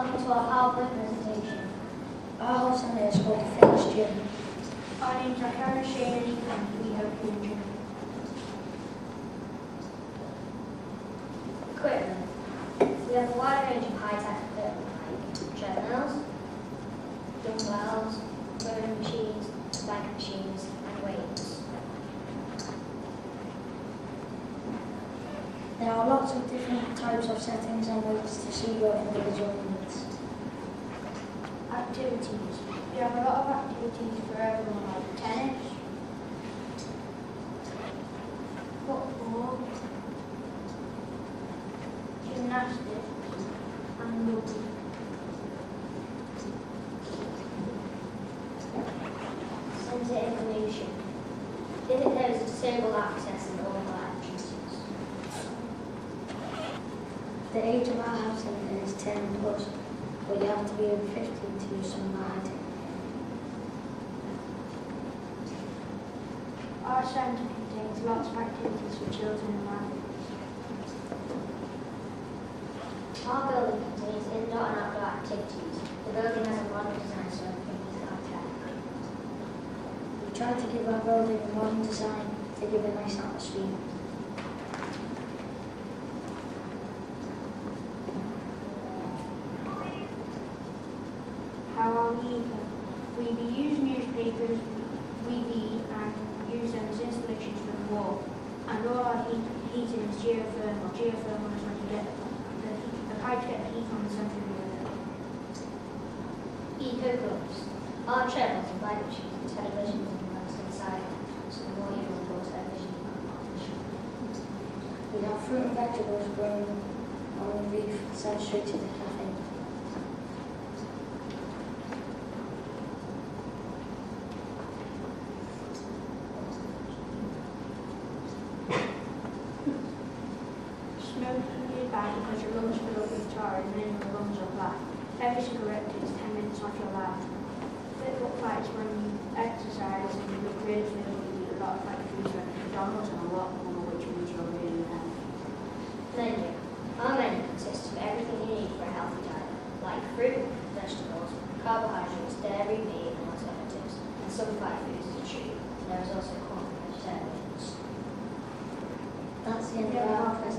Welcome to our PowerPoint presentation. Our host on here is called the Fitness Gym. Our names are Karen, Shane and Ethan. We hope you enjoy. Equipment. We have a wide range of high-tech equipment like treadmills, dumbbells, rowing machines, bike machines and weights. There are lots of different types of settings and weights to suit your individual needs. Activities. We have a lot of activities for everyone like tennis, football, gymnastics and rugby. Centre information. There is disabled access in all of our entrances. The age of our house limit is 10 plus, but you have to be over 50 to use some of our items. Our centre contains lots of activities for children and adults. Our building contains indoor and outdoor activities. The building has a modern design so everything is high-tech. We try to give our building a modern design to give a nice atmosphere. How are we? We use newspapers, and use them as installations for the wall. And all our heating is geothermal. Geothermal is when you get the pipes get the heat from the centre of the earth. Eco-clubs. Our treadmills and bike machines and televisions and lights inside them, so the more you report television and We have fruit and vegetables grown on the roof sent straight to the cafe. Smoking is bad because your lungs fill up with tar and then your lungs are black. Every cigarette takes 10 minutes off your life. Fit up fights when you exercise and you look really fit, you eat a lot of fatty foods like McDonald's and a lot more, which means you're really healthy. Menu. Our menu consists of everything you need for a healthy diet, like fruit, vegetables, carbohydrates, dairy, meat and alternatives, and some fried foods as a treat. There is also corn and vegetarians. That's the end of our presentation.